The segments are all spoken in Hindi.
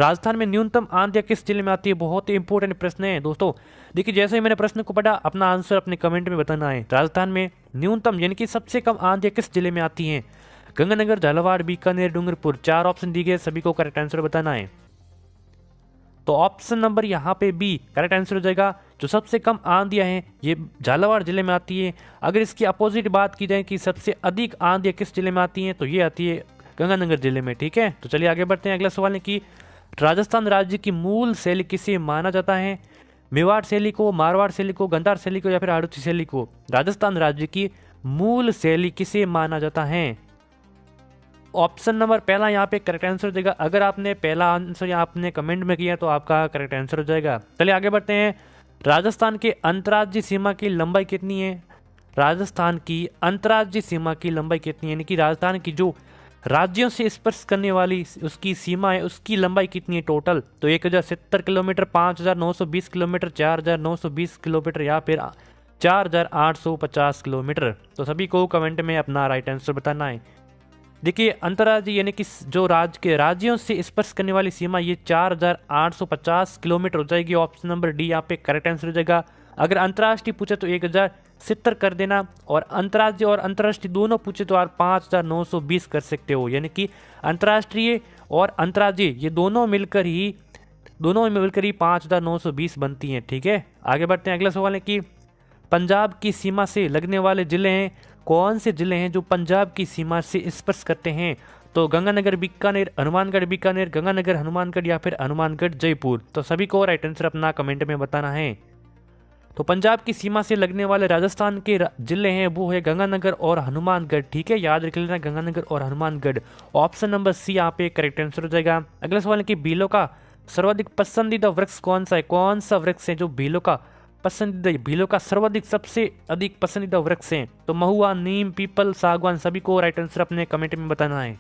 राजस्थान में न्यूनतम आंधियां किस जिले में आती है? बहुत ही इंपॉर्टेंट प्रश्न है दोस्तों। देखिए जैसे ही मैंने प्रश्न को पढ़ा, अपना आंसर अपने कमेंट में बताना है। राजस्थान में न्यूनतम यानी कि सबसे कम आंधियां किस जिले में आती हैं? गंगानगर, झालावाड़, बीकानेर, डूंगरपुर। 4 ऑप्शन दिए गए, सभी को करेक्ट आंसर बताना है। तो ऑप्शन नंबर यहाँ पे बी करेक्ट आंसर हो जाएगा। जो सबसे कम आंधियां हैं ये झालावाड़ जिले में आती है। अगर इसकी अपोजिट बात की जाए कि सबसे अधिक आंधियां किस जिले में आती हैं, तो ये आती है गंगानगर जिले में। ठीक है, तो चलिए आगे बढ़ते हैं। अगला सवाल है कि राजस्थान राज्य की मूल शैली किसे माना जाता है? मेवाड़ शैली को, मारवाड़ शैली को, गंधार शैली को या फिर हाड़ौती शैली को? राजस्थान राज्य की मूल शैली किसे माना जाता है? ऑप्शन नंबर पहला यहाँ पे करेक्ट आंसर हो जाएगा। अगर आपने पहला आंसर यहाँ आपने कमेंट में किया तो आपका करेक्ट आंसर हो जाएगा। चलिए आगे बढ़ते हैं। राजस्थान के अंतर्राज्यीय सीमा की लंबाई कितनी है? राजस्थान की अंतर्राज्यीय सीमा की लंबाई कितनी है, यानी कि राजस्थान की जो राज्यों से स्पर्श करने वाली उसकी सीमा है, उसकी लंबाई कितनी है टोटल? तो 1070 किलोमीटर, 5920 किलोमीटर, 4920 किलोमीटर या फिर 4850 किलोमीटर। तो सभी को कमेंट में अपना राइट आंसर बताना है। देखिए अंतर्राज्यीय यानी कि जो राज्य के राज्यों से स्पर्श करने वाली सीमा ये 4850 किलोमीटर हो जाएगी। ऑप्शन नंबर डी यहाँ पे करेक्ट आंसर हो जाएगा। अगर अंतर्राष्ट्रीय पूछे तो 1070 कर देना, और अंतर्राज्यीय और अंतर्राष्ट्रीय दोनों पूछे तो आप 5920 कर सकते हो। यानी कि अंतर्राष्ट्रीय और अंतर्राज्यीय ये दोनों मिलकर ही 5920 बनती हैं। ठीक है, आगे बढ़ते हैं। अगला सवाल है कि पंजाब की सीमा से लगने वाले जिले हैं, कौन से जिले हैं जो पंजाब की सीमा से स्पर्श करते हैं? तो गंगानगर, बीकानेर, हनुमानगढ़, बीकानेर, गंगानगर, हनुमानगढ़ या फिर हनुमानगढ़, जयपुर। तो सभी को राइट आंसर अपना कमेंट में बताना है। तो पंजाब की सीमा से लगने वाले राजस्थान के जिले हैं वो है गंगानगर और हनुमानगढ़। ठीक है, याद रख लेना गंगानगर और हनुमानगढ़। ऑप्शन नंबर सी यहाँ पे करेक्ट आंसर हो जाएगा। अगला सवाल है कि भीलों का सर्वाधिक पसंदीदा वृक्ष कौन सा है? कौन सा वृक्ष है जो भीलों का सर्वाधिक सबसे अधिक पसंदीदा वृक्ष है? तो महुआ, नीम, पीपल, सागवान। सभी को राइट आंसर अपने कमेंट में बताना है।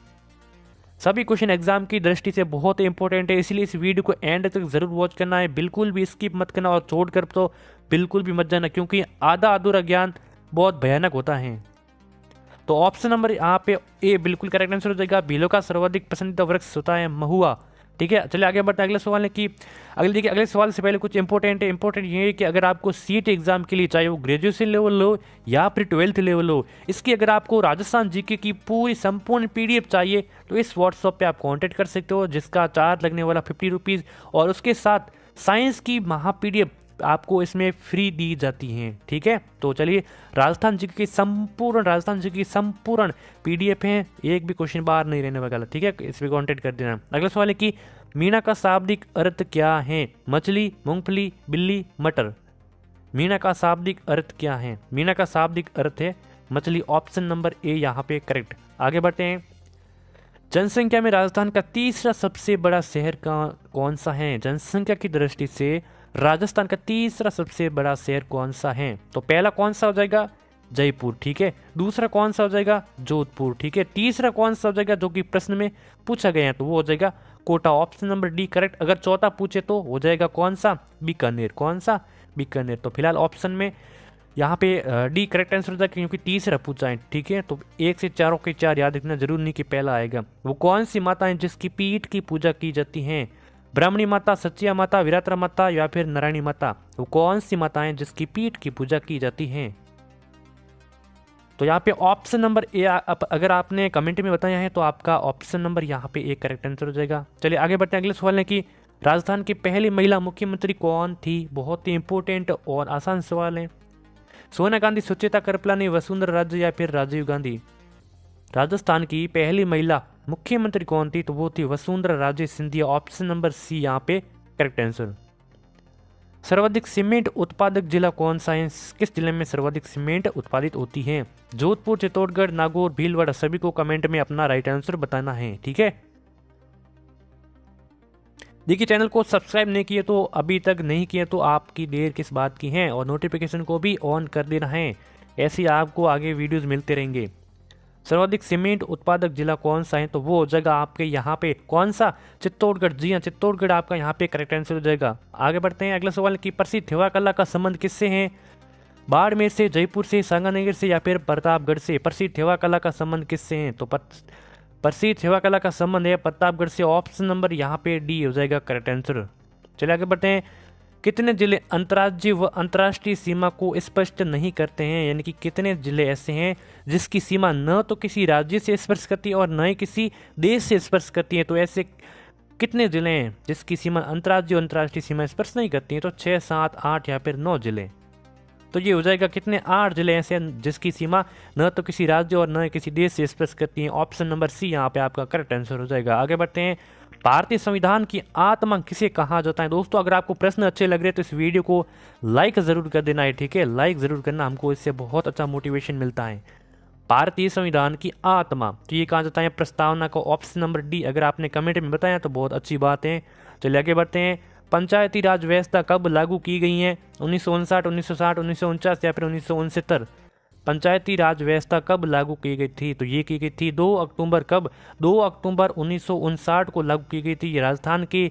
सभी क्वेश्चन एग्जाम की दृष्टि से बहुत ही इंपॉर्टेंट है, इसलिए इस वीडियो को एंड तक जरूर वॉच करना है। बिल्कुल भी स्किप मत करना और छोड़कर तो बिल्कुल भी मत जाना, क्योंकि आधा अधूरा ज्ञान बहुत भयानक होता है। तो ऑप्शन नंबर यहाँ पे ए बिल्कुल करेक्ट आंसर हो जाएगा। भीलों का सर्वाधिक पसंदीदा वृक्ष होता है महुआ। ठीक है, चलिए आगे बढ़ते हैं। अगला सवाल है कि अगले सवाल से पहले कुछ इंपॉर्टेंट ये है कि अगर आपको सीट एग्जाम के लिए, चाहे वो ग्रेजुएशन लेवल हो या फिर 12th लेवल हो, इसकी अगर आपको राजस्थान जीके की पूरी संपूर्ण पीडीएफ चाहिए तो इस व्हाट्सएप पे आप कांटेक्ट कर सकते हो, जिसका चार्ज लगने वाला 50 रुपीज़, और उसके साथ साइंस की महा पीडीएफ आपको इसमें फ्री दी जाती हैं। ठीक है, तो चलिए राजस्थान जी की संपूर्ण पीडीएफ है, एक भी क्वेश्चन बाहर नहीं रहने वाला। ठीक है, इस पर कॉन्टेक्ट कर देना। अगला सवाल है कि मीणा का शाब्दिक अर्थ क्या है? मछली, मूंगफली, बिल्ली, मटर। मीणा का शाब्दिक अर्थ क्या है? मीणा का शाब्दिक अर्थ है मछली। ऑप्शन नंबर ए यहाँ पे करेक्ट। आगे बढ़ते हैं। जनसंख्या में राजस्थान का तीसरा सबसे बड़ा शहर कौन सा है? जनसंख्या की दृष्टि से राजस्थान का तीसरा सबसे बड़ा शहर कौन सा है? तो पहला कौन सा हो जाएगा? जयपुर। ठीक है, दूसरा कौन सा हो जाएगा? जोधपुर। ठीक है, तीसरा कौन सा हो जाएगा जो कि प्रश्न में पूछा गया है तो वो हो जाएगा Kota. Option number D correct. अगर चौथा पूछे तो हो जाएगा कौन सा? बीकानेर। कौन सा? बीकानेर। तो फिलहाल ऑप्शन में यहाँ पे डी करेक्ट आंसर हो जाएगा, क्योंकि तीसरा पूछा है। ठीक है, तो 1 से 4 के 4 याद रखना जरूर नहीं कि पहला आएगा। वो कौन सी माता है जिसकी पीठ की पूजा की जाती है? ब्राह्मणी माता, सचिया माता, विरात्रा माता या फिर नारायणी माता। वो कौन सी माता है जिसकी पीठ की पूजा की जाती है? तो यहाँ पे ऑप्शन नंबर ए अगर आपने कमेंट में बताया है तो आपका ऑप्शन नंबर यहाँ पे एक करेक्ट आंसर हो जाएगा। चलिए आगे बढ़ते हैं। अगले सवाल है कि राजस्थान की पहली महिला मुख्यमंत्री कौन थी? बहुत ही इंपॉर्टेंट और आसान सवाल है। सोनिया गांधी, सुचेता कृपलानी, वसुंधरा राजे या फिर राजीव गांधी। राजस्थान की पहली महिला मुख्यमंत्री कौन थी? तो वो थी वसुंधरा राजे सिंधिया। ऑप्शन नंबर सी यहाँ पे करेक्ट आंसर। सर्वाधिक सीमेंट उत्पादक जिला कौन सा है? किस जिले में सर्वाधिक सीमेंट उत्पादित होती है? जोधपुर, चित्तौड़गढ़, नागौर, भीलवाड़ा। सभी को कमेंट में अपना राइट आंसर बताना है। ठीक है, देखिए चैनल को सब्सक्राइब नहीं किए तो अभी तक नहीं किए तो आपकी देर किस बात की है, और नोटिफिकेशन को भी ऑन कर देना है, ऐसे आपको आगे वीडियोस मिलते रहेंगे। सर्वाधिक सीमेंट उत्पादक जिला कौन सा है? तो वो हो जाएगा आपके यहाँ पे कौन सा? चित्तौड़गढ़। जी हाँ, चित्तौड़गढ़ आपका यहाँ पे करेक्ट आंसर हो जाएगा। आगे बढ़ते हैं। अगला सवाल की प्रसिद्ध थेवा कला का संबंध किससे है? बाड़मेर से, जयपुर से, सांगानेर से या फिर प्रतापगढ़ से। प्रसिद्ध थेवा कला का संबंध किससे है? तो प्रसिद्ध सेवा कला का संबंध है प्रतापगढ़ से, ऑप्शन नंबर यहाँ पे डी हो जाएगा करेक्ट आंसर। चलिए आगे बढ़ते हैं। कितने जिले अंतर्राज्यीय व अंतर्राष्ट्रीय सीमा को स्पष्ट नहीं करते हैं, यानी कि कितने जिले ऐसे हैं जिसकी सीमा न तो किसी राज्य से स्पर्श करती है और न ही किसी देश से स्पर्श करती है। तो ऐसे कितने जिले हैं जिसकी सीमा अंतर्राज्यीय और अंतर्राष्ट्रीय सीमा स्पर्श नहीं करती है? तो 6, 7, 8 या फिर 9 जिले। तो ये हो जाएगा कितने, 8 जिले ऐसे हैं जिसकी सीमा न तो किसी राज्य और न किसी देश से स्पर्श करती है। ऑप्शन नंबर सी यहाँ पे आपका करेक्ट आंसर हो जाएगा। आगे बढ़ते हैं। भारतीय संविधान की आत्मा किसे कहा जाता है? दोस्तों अगर आपको प्रश्न अच्छे लग रहे हैं तो इस वीडियो को लाइक जरूर कर देना है, ठीक है। लाइक जरूर करना, हमको इससे बहुत अच्छा मोटिवेशन मिलता है। भारतीय संविधान की आत्मा, तो ये कहा जाता है प्रस्तावना को। ऑप्शन नंबर डी अगर आपने कमेंट में बताया तो बहुत अच्छी बात है। चलिए आगे बढ़ते हैं। पंचायती राज व्यवस्था कब लागू की गई है? 1959, 1960, 1949 या फिर 1969? पंचायती राज व्यवस्था कब लागू की गई थी? तो ये की गई थी 2 अक्टूबर। कब? 2 अक्टूबर 1959 को लागू की गई थी। ये राजस्थान के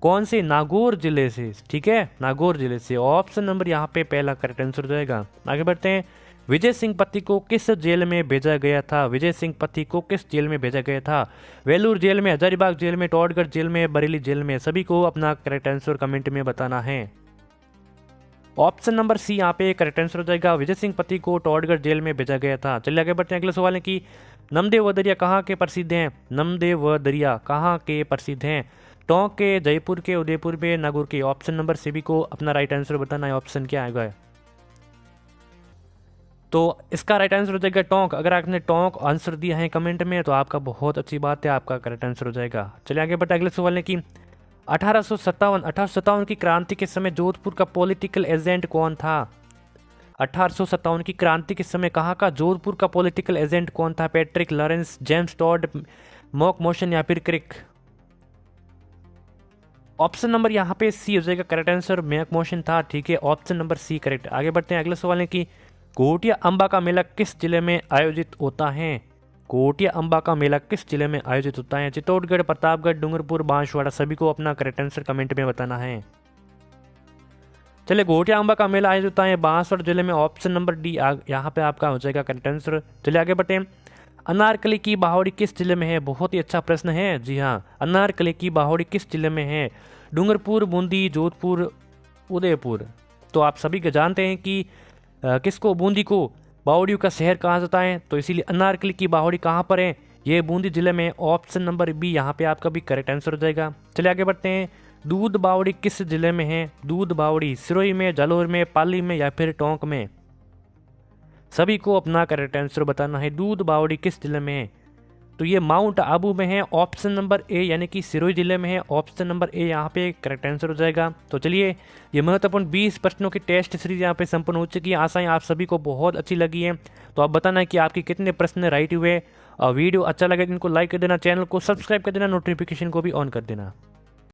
कौन से? नागौर जिले से, ठीक है, नागौर जिले से। ऑप्शन नंबर यहाँ पे पहला करेक्ट आंसर हो जाएगा। आगे बढ़ते हैं। विजय सिंह पति को किस जेल में भेजा गया था? विजय सिंह पति को किस जेल में भेजा गया था? वेलूर जेल में, हजारीबाग जेल में, टोडगढ़ जेल में, बरेली जेल में? सभी को अपना करेक्ट आंसर कमेंट में बताना है। ऑप्शन नंबर सी यहाँ पे करेक्ट आंसर हो जाएगा। विजय सिंह पति को टोडगढ़ जेल में भेजा गया था। चलिए आगे बढ़ते हैं। अगले सवाल है कि नमदेव व दरिया कहाँ के प्रसिद्ध हैं? नमदेव व दरिया कहाँ के प्रसिद्ध हैं? टोंक के, जयपुर के, उदयपुर में, नागौर के? ऑप्शन नंबर सी को अपना राइट आंसर बताना है। ऑप्शन क्या आएगा? तो इसका राइट आंसर हो जाएगा टोंक। अगर आपने टोंक आंसर दिया है कमेंट में तो आपका बहुत अच्छी बात है, आपका करेक्ट आंसर हो जाएगा। चलिए आगे बढ़ते अगले सवाल है कि 1857 की क्रांति के समय जोधपुर का पॉलिटिकल एजेंट कौन था? 1857 की क्रांति के समय कहाँ का जोधपुर का पॉलिटिकल एजेंट कौन था? Patrick Lawrence, James Tod, mock motion या फिर क्रिक? ऑप्शन नंबर यहाँ पे सी हो जाएगा करेक्ट आंसर, मॉक मोशन था, ठीक है। Option number C correct. आगे बढ़ते हैं। अगले सवाल है कि कोटिया अंबा का मेला किस जिले में आयोजित होता है? कोटिया अंबा का मेला किस जिले में आयोजित होता है? चित्तौड़गढ़, प्रतापगढ़, डूंगरपुर, बांसवाड़ा? सभी को अपना करेक्ट आंसर कमेंट में बताना है। चलिए कोटिया अंबा का मेला आयोजित होता है बांसवाड़ा जिले में। ऑप्शन नंबर डी यहाँ पे आपका हो जाएगा करेक्ट आंसर। चलिए आगे बढ़ते हैं। अनारकली की बाहोड़ी किस जिले में है? बहुत ही अच्छा प्रश्न है। जी हाँ, अनारकली की बाहोड़ी किस जिले में है? डूंगरपुर, बूंदी, जोधपुर, उदयपुर? तो आप सभी को जानते हैं कि किसको, बूंदी को बावड़ियों का शहर कहा जाता है, तो इसीलिए अनारकली की बावड़ी कहाँ पर है? ये बूंदी जिले में। ऑप्शन नंबर बी यहाँ पे आपका भी करेक्ट आंसर हो जाएगा। चलिए आगे बढ़ते हैं। दूध बावड़ी किस जिले में है? दूध बावड़ी सिरोही में, जालौर में, पाली में या फिर टोंक में? सभी को अपना करेक्ट आंसर बताना है। दूध बावड़ी किस जिले में है? तो ये माउंट आबू में है। ऑप्शन नंबर ए यानी कि सिरोही जिले में है। ऑप्शन नंबर ए यहाँ पे करेक्ट आंसर हो जाएगा। तो चलिए ये महत्वपूर्ण 20 प्रश्नों की टेस्ट सीरीज यहाँ पे संपन्न हो चुकी है। आशाएं आप सभी को बहुत अच्छी लगी है। तो आप बताना है कि आपके कितने प्रश्न राइट हुए। और वीडियो अच्छा लगे तो इनको लाइक कर देना, चैनल को सब्सक्राइब कर देना, नोटिफिकेशन को भी ऑन कर देना।